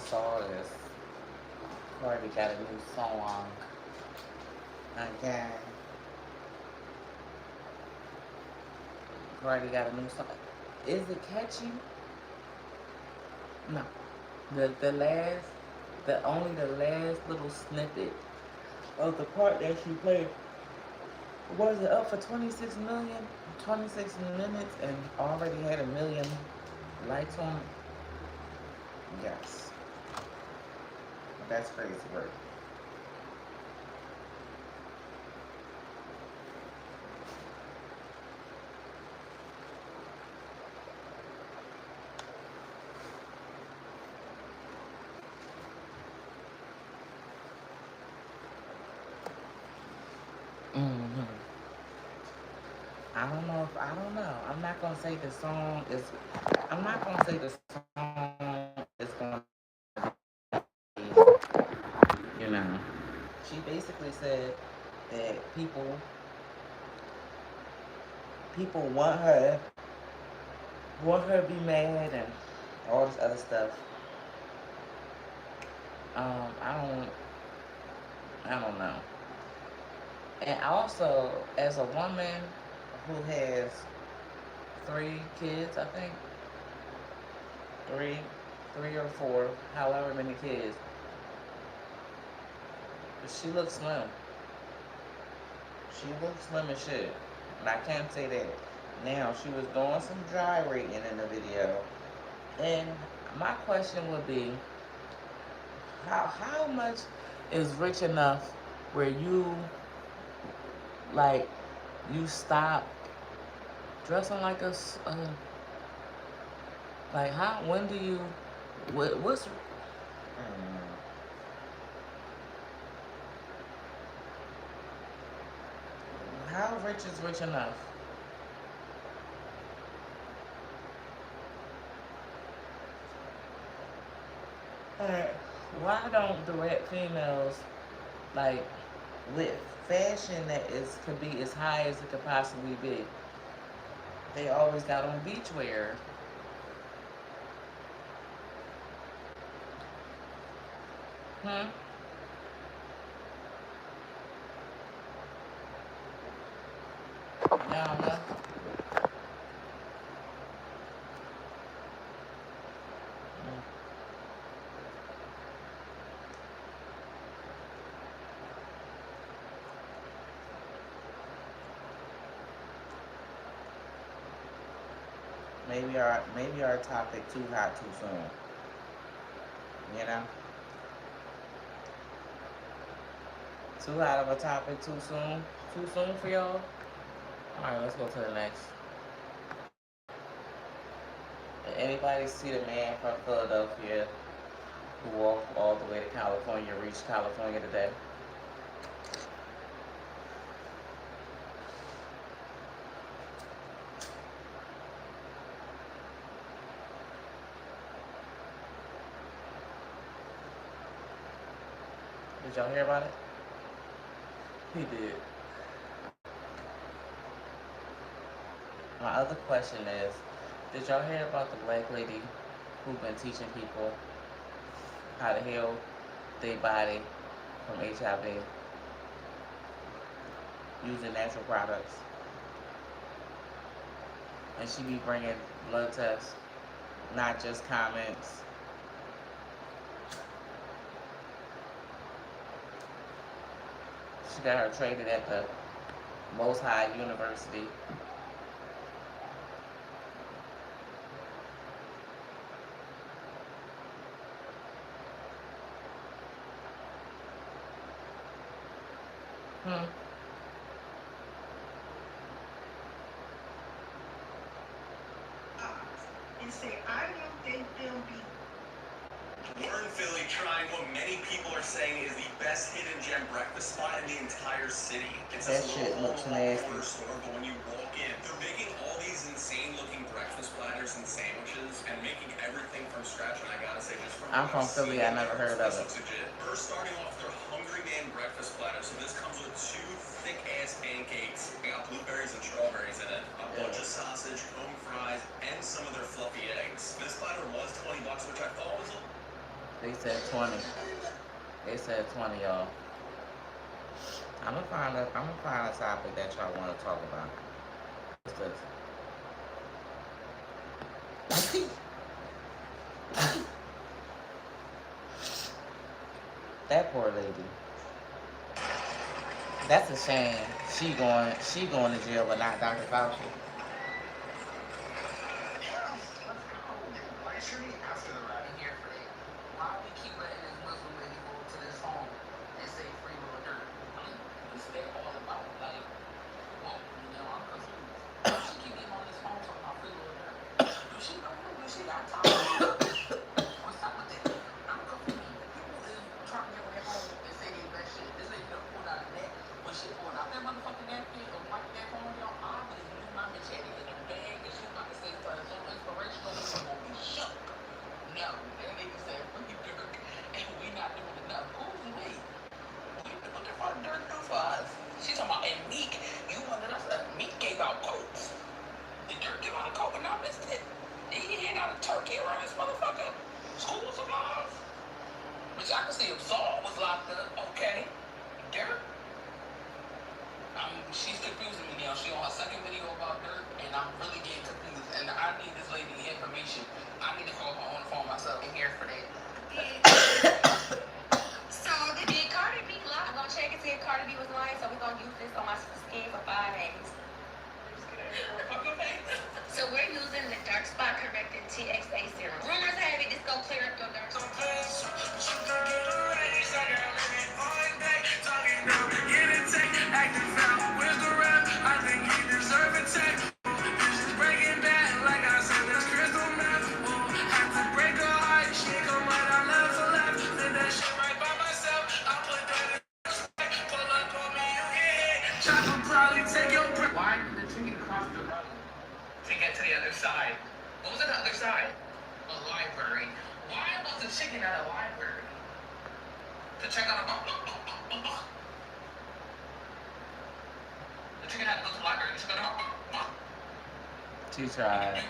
saw this. Cardi got a new song. Okay. Cardi got a new song. Is it catchy? No. Only the last little snippet of the part that she played. Was it up for 26 million? 26 minutes and already had 1 million likes on it? Yes. That's crazy work. hmm I don't know. I'm not gonna say the song is. I'm not gonna say the song is gonna be. She basically said that people want her to be mad and all this other stuff. Um, I don't, I don't know. And also, as a woman who has 3 kids, I think three, 3 or 4, however many kids, she looks slim. She looks slim as shit. And I can't say that. Now, she was doing some dry rating in the video. And my question would be, how much is rich enough where you, like, you stop dressing like like, when do you, what's, how rich is rich enough? Why don't direct females, like, with fashion that could be as high as it could possibly be? They always got on beachwear. Hmm? Now, no. Maybe our topic too hot too soon. You know? Too hot of a topic too soon? Too soon for y'all? Alright, let's go to the next. Did anybody see the man from Philadelphia who walked all the way to California, reached California today? Did y'all hear about it? He did. My other question is, did y'all hear about the black lady who been teaching people how to heal their body from HIV using natural products? And she be bringing blood tests, not just comments. She got her traded at the Most High University. And say, I don't think they'll be. We're in Philly trying what many people are saying is the best hidden gem breakfast spot in the entire city. It's that shit looks nasty. Store, but when you walk in, they're making all these insane looking breakfast platters and sandwiches and making everything from scratch. And I gotta say, just from I'm from Philly, I never heard of it. We're starting off their Hungry Man breakfast platter. So this comes with 2 thick ass pancakes. They got blueberries and strawberries in it, a bunch of sausage, home fries, and some of their fluffy eggs. This platter was $20, which I thought was They said 20. They said 20, y'all. I'm gonna find a topic that y'all want to talk about. What's this? That poor lady. That's a shame. She going to jail, but not Dr. Fauci. She tried.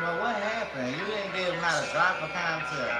Well, what happened? You didn't give him not a drop of content.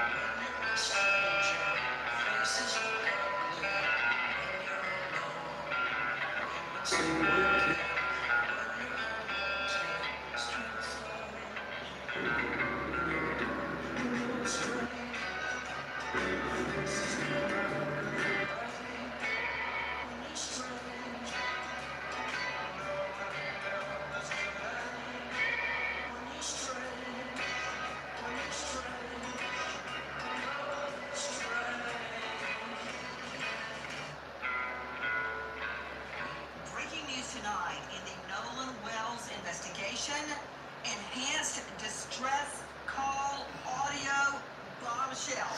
Enhanced distress call audio bombshell.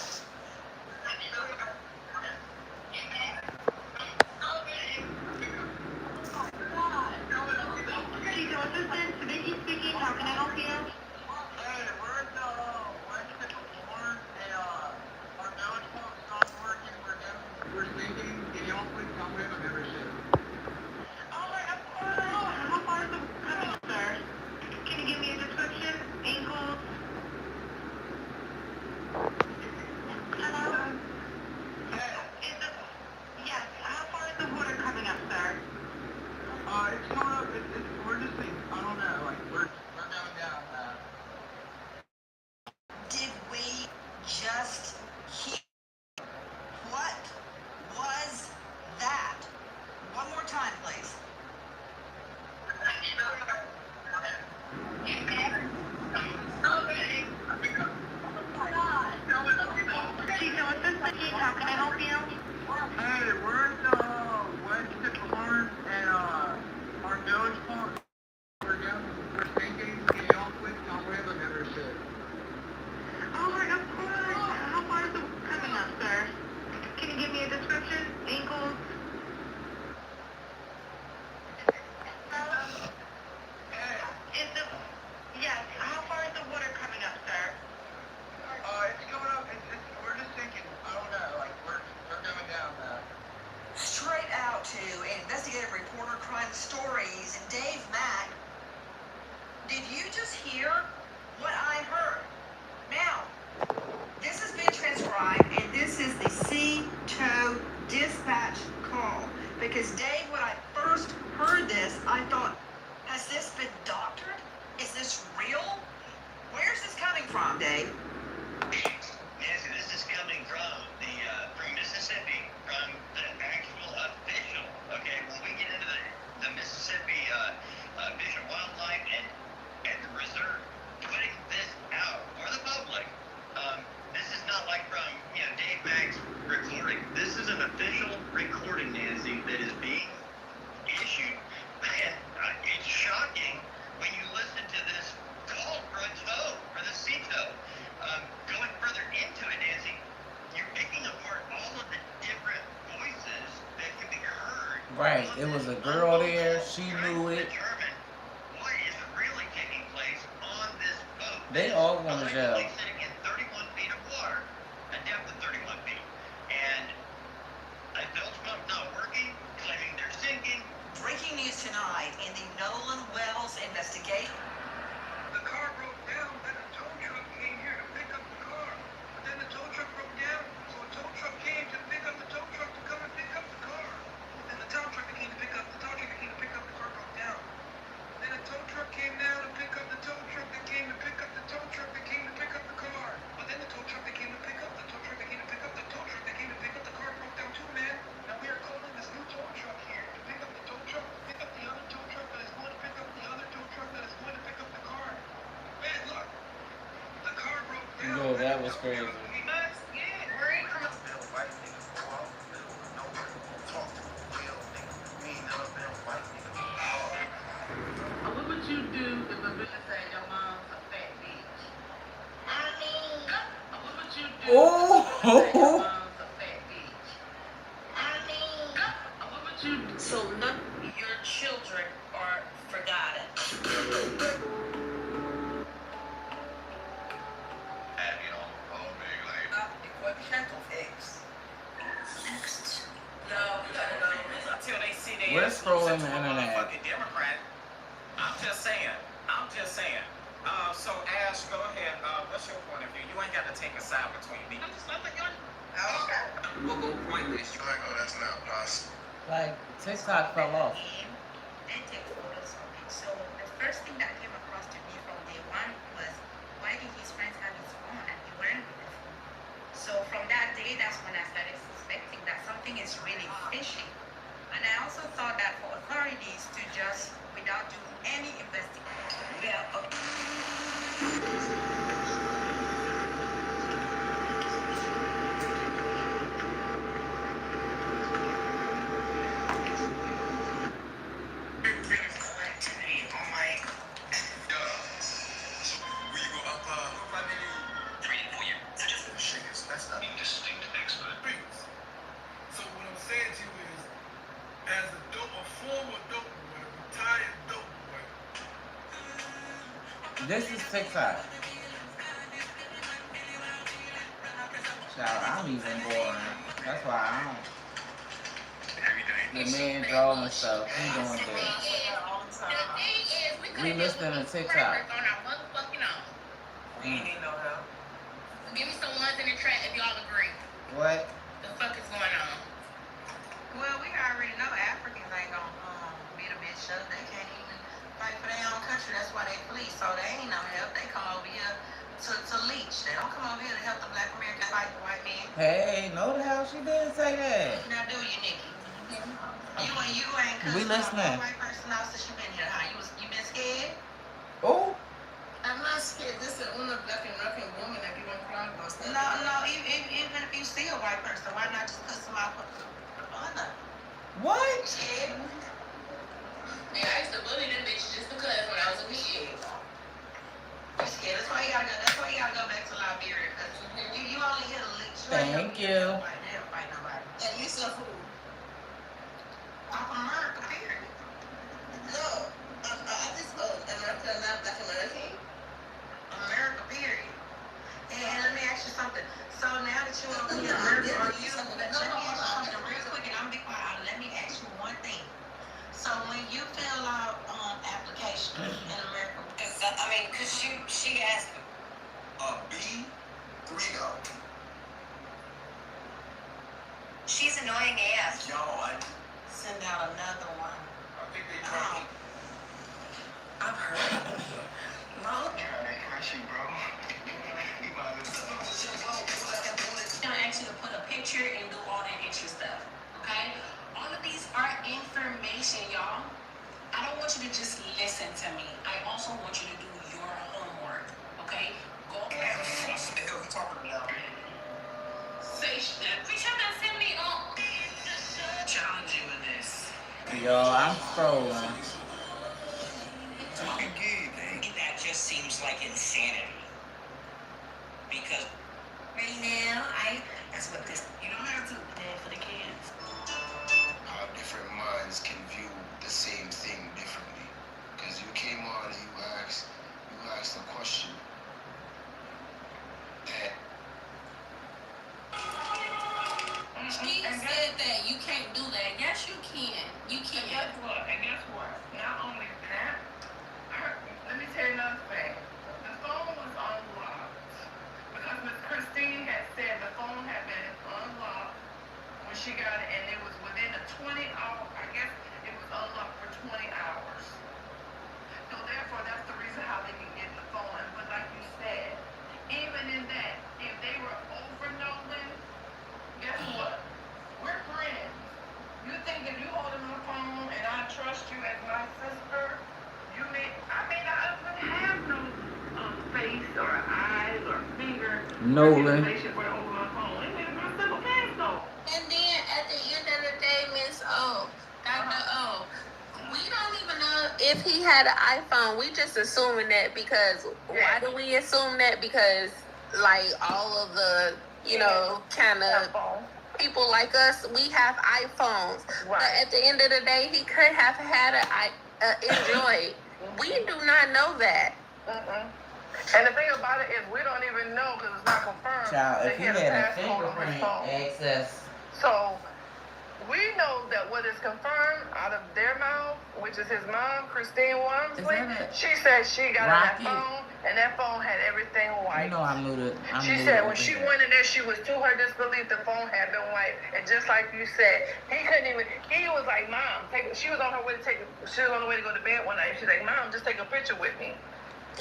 Vicky speaking. How can I help you? Hey, we're at the Wednesday before, and our village phone's not working. We're speaking. Can y'all please come in on every shift? All right, how far is the coming, sir? Can you give me a description? Ankles? Hello? Yes, how far is the water coming up, sir? It's coming up, we're just thinking, I don't know, like, we're going down, Did we just hear? What was that? One more to investigative reporter Crime Stories. And Dave Mack, did you just hear what I heard? Now, this has been transcribed, and this is the C-Tow dispatch call. Because Dave, when I first heard this, I thought, has this been doctored? Is this real? Where's this coming from, Dave? Nancy, this is coming from from Mississippi, from the actual official. Okay, when we get into the Mississippi Fish and Wildlife and the reserve, putting this out for the public. This is not like from Dave Mack's recording. This is an official recording, Nancy, that is being issued, and it's shocking when you listen to this call for a tow, for the sea tow. Going further into it, Nancy, you're picking apart all of the different voices that can be heard. Right. It was a girl there. She knew it. Determine what is really taking place on this boat. They all going to jail. Allegedly sitting in 31 feet of water, a depth of 31 feet, and a bilge pump not working, claiming they're sinking. Breaking news tonight in the Nolan Wells investigation. The car broke down, then a tow truck came here to pick up the car. But then the tow truck broke down, so a tow truck came to pick up the tow truck to come and pick up the car. Then the tow truck that came to pick up the car broke down. Then a tow truck came down to pick up the tow truck that came to pick up the tow truck that came to pick up the car. But then the tow truck that came to pick up the tow truck that came to pick up the tow truck that came to pick up the car broke down too, man. Now we are calling this new tow truck here to pick up the tow truck, pick up the other tow truck that is going to pick up the other tow truck that is going to pick up the car. Man, look, the car broke down. Yo, that was crazy. What would you do if a bitch said your mom's a fat bitch? What would you do Oh. if a bitch said your mom's a fat bitch? What would you do? So none of your children are forgotten. No, Until they see their We're ass scrolling lose the to a internet. motherfucking Democrat. I'm just saying. So Ash, go ahead. What's your point of view? You ain't got to take a side between me. I'm just not the gun. Okay. We'll go pointless. You like, oh, that's not possible. Like, TikTok fell off. And take photos of it. So the first thing that came across to me from day one was, why did his friends have his phone and he weren't with his phone? So from that day, that's when I started suspecting that something is really fishy. And I also thought that for authorities to just, without doing any investigation, Activity on my Will you go up, 3 to 4 year. that's not Distinct expert. So what I'm saying to you is, as a former dope boy, a retired dope boy, This is TikTok. Child, I'm even boring. That's why I don't. The man drawing stuff. He doing good. We listening to TikTok. On our motherfucking own. We ain't need no help. Give me some ones in the track if y'all agree. What? The fuck is going on? well, we already know Africans ain't gonna beat a bitch up. They can't even fight for their own country. That's why they flee. So they ain't no help. They come over here to leech. They don't come over here to help the black Americans fight the white man. Hey, no the hell she didn't say that. Now do you, Nikki? You ain't We cussed listening. a white person out since you been here, huh? You been scared? Oh, I'm not scared. This is una black American woman that you want to cry about stuff. No, even if you see a white person, why not just cuss them out for honor? what? Scared? Man, I used to bully them bitches just because when I was a kid. You scared? That's why you gotta go back to Liberia, cause you only hit a leech. Thank you. Nobody, they don't fight nobody. And you said who? I'm from America, period. No. I just America, not black American. America, period. And let me ask you something. So now that you're over here, are you? Let me ask you something real quick, and I'm gonna be quiet. Let me ask you one Like, cause she asked him. B3 go. She's annoying AF. Yo, Send out another one. I think they tried. I've heard. No. Crushing, bro. You might as well. I'm gonna ask you to put a picture and do all that extra stuff. Okay? All of these are information, y'all. I don't want you to just listen to me. I also want you to do your homework. Okay? Go. What the hell you talking about? Say that. Bitch, y'all done send me on. Challenge you in this. Yo, I'm scrolling. That just seems like insanity. Because Right now, that's what this, you don't have to pay for the kids. How different minds can view the same thing differently. Because you came on and you asked a question that She said that you can't do that. Yes, you can. You can. And guess what? Not only that, let me tell you another thing. The phone was unlocked because Miss Christine had said the phone had been unlocked when she got it, and it was within a 20-hour. I guess it was unlocked for 20 hours. So therefore, that's the reason how they can get the phone. But like you said, even in that, if they were over Nolan, guess what? We're friends. You think if you holding my phone and I trust you as my sister, I may not even have no face or eyes or finger Nolan. recognition for over my phone. It is my simple passcode. And then at the end of the day, Miss O, Dr. O, we don't even know if he had an iPhone. We just assuming that because, why do we assume that? Because, like, all of the, kind of people like us, we have iPhones. But at the end of the day, he could have had an Android. We do not know that. And the thing about it is we don't even know because it's not confirmed. Child, if that he he had had a a passcode on his fingerprint phone. access, So we know that what is confirmed out of their mouth, which is his mom, Christine Wormsley, she said she got on that phone and that phone had everything wiped. you know I'm muted. She said when she went in there, she was to her disbelief, the phone had been wiped. And just like you said, he was like, Mom, she was on her way to go to bed one night. She's like, Mom, just take a picture with me.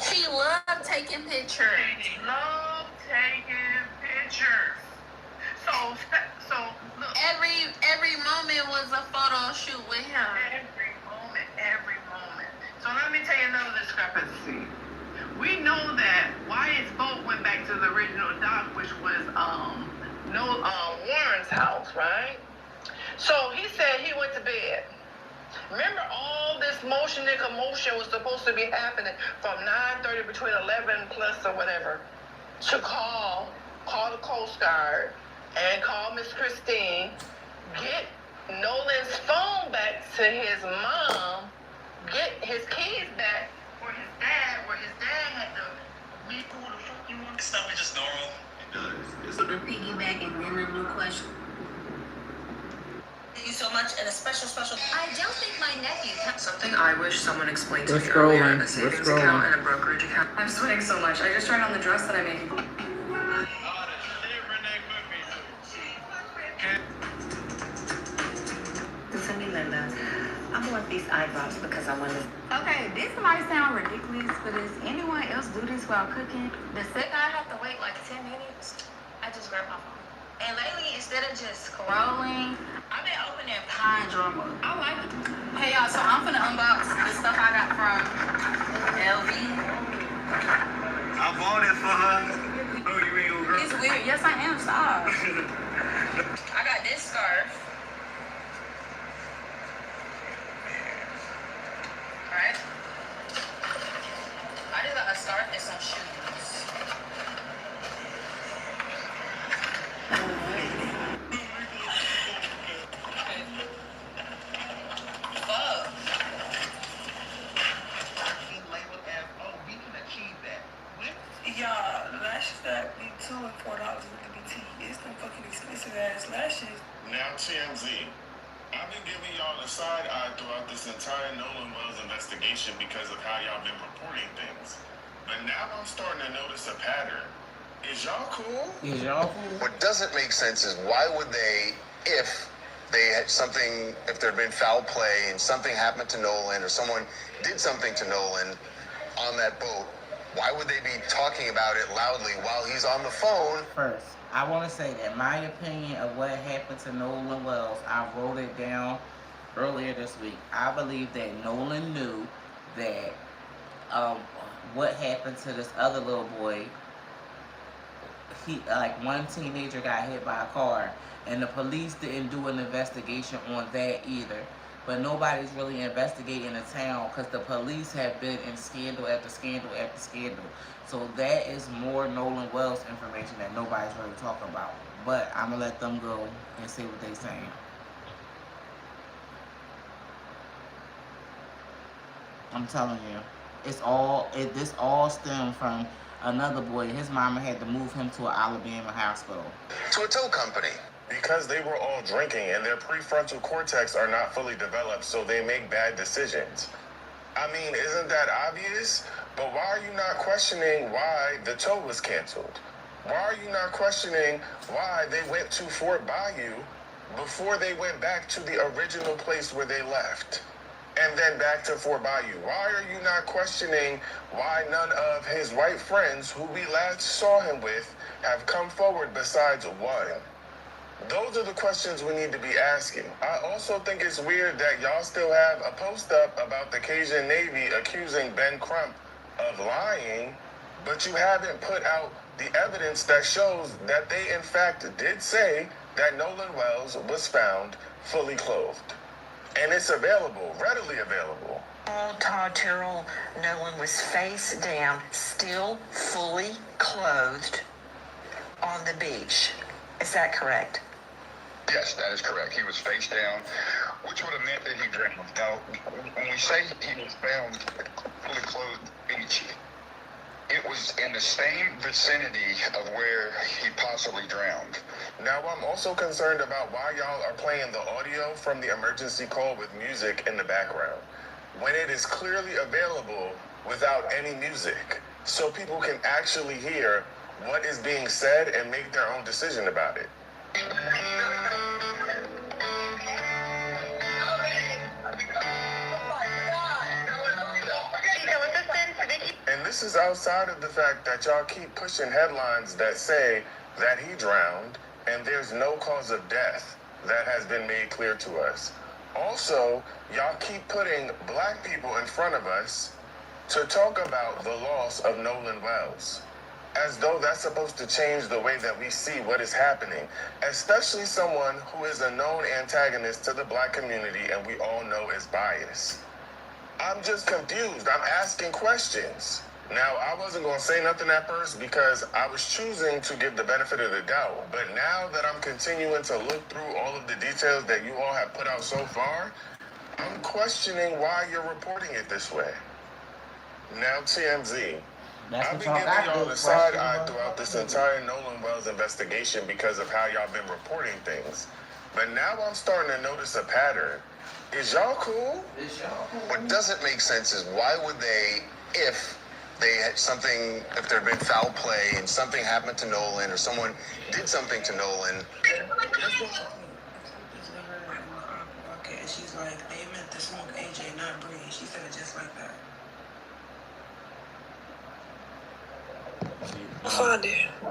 She loved taking pictures. She loved taking pictures. So look. Every moment was a photo shoot with him. Every moment. So let me tell you another discrepancy. We know that Wyatt's boat went back to the original dock, which was Warren's house, right? So he said he went to bed. Remember, all this motion and commotion was supposed to be happening from 9:30 between 11 plus or whatever to call the Coast Guard and call Miss Christine, get Nolan's phone back to his mom, get his keys back for his dad, where his dad had to meet who the fuck you want. This stuff is just normal. it does. It's The piggyback and then a new question. Thank you so much, and a special. I don't think my nephew. Something I wish someone explained to We're me scrolling. earlier. A We're savings scrolling. account and a brokerage account. I'm sweating so much. I just tried on the dress that I made. Listen to me, Linda. I want these eyebrows because I want to. Okay, this might sound ridiculous, but does anyone else do this while cooking? The second I have to wait like 10 minutes, I just grab my phone. And lately, instead of just scrolling, I've been opening Pine Drama. I like it. Hey y'all, so I'm finna unbox the stuff I got from LV. I bought it for her. Oh, you ain't gonna It's weird. Yes, I am. Stop. I got this scarf. Alright. I just got a scarf and some shoes. Fuck. labeled as, oh, we can achieve that. When Y'all, the lashes that be $2 and $4 with the BT. It's them fucking expensive ass lashes. Now, TMZ, I've been giving y'all the side eye throughout this entire Nolan Wells investigation because of how y'all been reporting things. But now I'm starting to notice a pattern. Is y'all cool? Is y'all cool? What doesn't make sense is why would they, if they had something, if there had been foul play and something happened to Nolan or someone did something to Nolan on that boat, why would they be talking about it loudly while he's on the phone? First, I want to say that my opinion of what happened to Nolan Wells, I wrote it down earlier this week. I believe that Nolan knew that what happened to this other little boy. He, like, one teenager got hit by a car, and the police didn't do an investigation on that either. But nobody's really investigating the town because the police have been in scandal after scandal after scandal. So that is more Nolan Wells information that nobody's really talking about. But I'm gonna let them go and see what they're saying. I'm telling you, this all stemmed from another boy. His mama had to move him to an Alabama hospital. To a tow company. Because they were all drinking and their prefrontal cortex are not fully developed, so they make bad decisions. I mean, isn't that obvious? But why are you not questioning why the tow was canceled? Why are you not questioning why they went to Fort Bayou before they went back to the original place where they left? And then back to Fort Bayou. Why are you not questioning why none of his white friends who we last saw him with have come forward besides one? Those are the questions we need to be asking. I also think it's weird that y'all still have a post up about the Cajun Navy accusing Ben Crump of lying, but you haven't put out the evidence that shows that they in fact did say that Nolan Wells was found fully clothed. And it's available, readily available. Todd Terrell Nolan was face down, still fully clothed on the beach. Is that correct? Yes, that is correct. He was face down, which would have meant that he drowned. Now, when we say he was found fully clothed on the beach, it was in the same vicinity of where he possibly drowned. Now, I'm also concerned about why y'all are playing the audio from the emergency call with music in the background, when it is clearly available without any music, so people can actually hear what is being said and make their own decision about it. And this is outside of the fact that y'all keep pushing headlines that say that he drowned and there's no cause of death that has been made clear to us. Also, y'all keep putting black people in front of us to talk about the loss of Nolan Wells, as though that's supposed to change the way that we see what is happening, especially someone who is a known antagonist to the black community and we all know is biased. I'm just confused. I'm asking questions. Now, I wasn't going to say nothing at first because I was choosing to give the benefit of the doubt. But now that I'm continuing to look through all of the details that you all have put out so far, I'm questioning why you're reporting it this way. Now, TMZ. I've been giving y'all the side eye throughout this entire Nolan Wells investigation because of how y'all been reporting things. But now I'm starting to notice a pattern. Is y'all cool? What doesn't make sense is why would they, if they had something, if there had been foul play and something happened to Nolan or someone did something to Nolan. Okay, and she's like, they meant to smoke AJ, not breathe. She said it just like that. Find it. I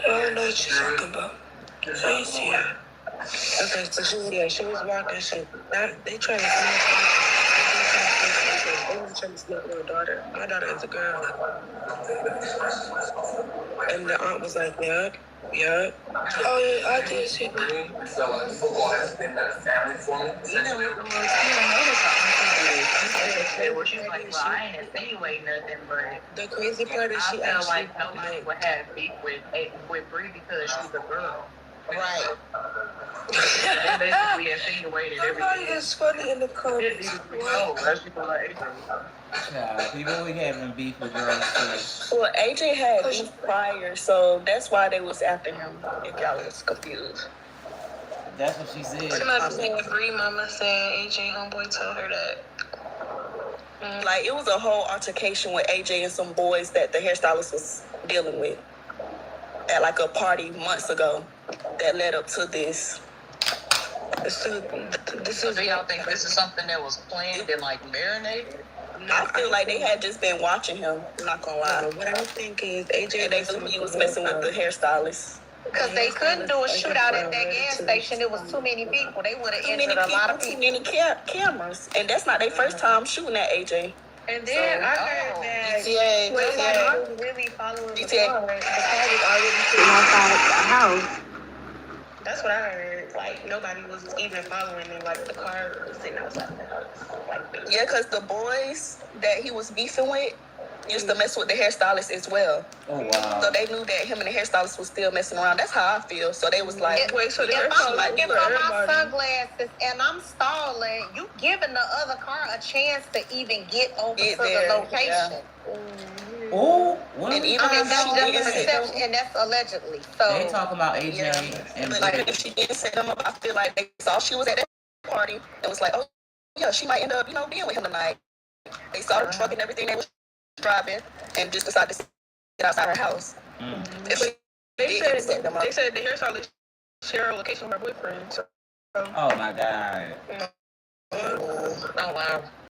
don't know what you're talking about. I ain't see it. Okay, so she was walking. They trying to smoke. They were trying to smoke my daughter. My daughter is a girl. And the aunt was like, yup. Oh, yeah, I did see that. So, football has been a family for me. She's like, well, I ain't insinuating nothing, but the crazy part is she I feel actually like nobody would have beef with Bree because she's a girl. Right. They basically insinuated everything. It's funny in the comments. Yeah, people be having beef with girls too. Well, AJ had beef prior, so that's why they was after him, if y'all was confused. That's what she said. Somebody saying Bree mama saying AJ homeboy told her that. Like, it was a whole altercation with AJ and some boys that the hairstylist was dealing with at like a party months ago that led up to this. So do y'all think this is something that was planned and like marinated? I feel like they had just been watching him, not gonna lie. What I think is AJ And they knew he was messing with the hairstylist. Because they couldn't do a shootout at that gas station. It was too many people. They would have injured a lot of Too people. many cameras. And that's not their first time shooting at AJ. And then I heard that GTA. nobody was really following the GTA. car. The car was already sitting outside the house. That's what I heard. Like, nobody was even following them. Like, the car was sitting outside the house. Like, Yeah, because the boys that he was beefing with used to mess with the hairstylist as well. Oh, wow. So they knew that him and the hairstylist was still messing around. That's how I feel. So they was like, If I'm looking for my sunglasses and I'm stalling, you giving the other car a chance to even get over Get to there, the location. Oh, what And are we even I mean, if that's she just didn't say perception, and that's allegedly. They So talk about AJ and like, if she didn't say them up, I feel like they saw she was at that party and was like, oh, yeah, she might end up, being with him tonight. They saw the truck and everything they was driving and just decided to get outside her house. If she they didn't set them up. said the hairstylist shared a location with her boyfriend. So. oh my God. Oh wow.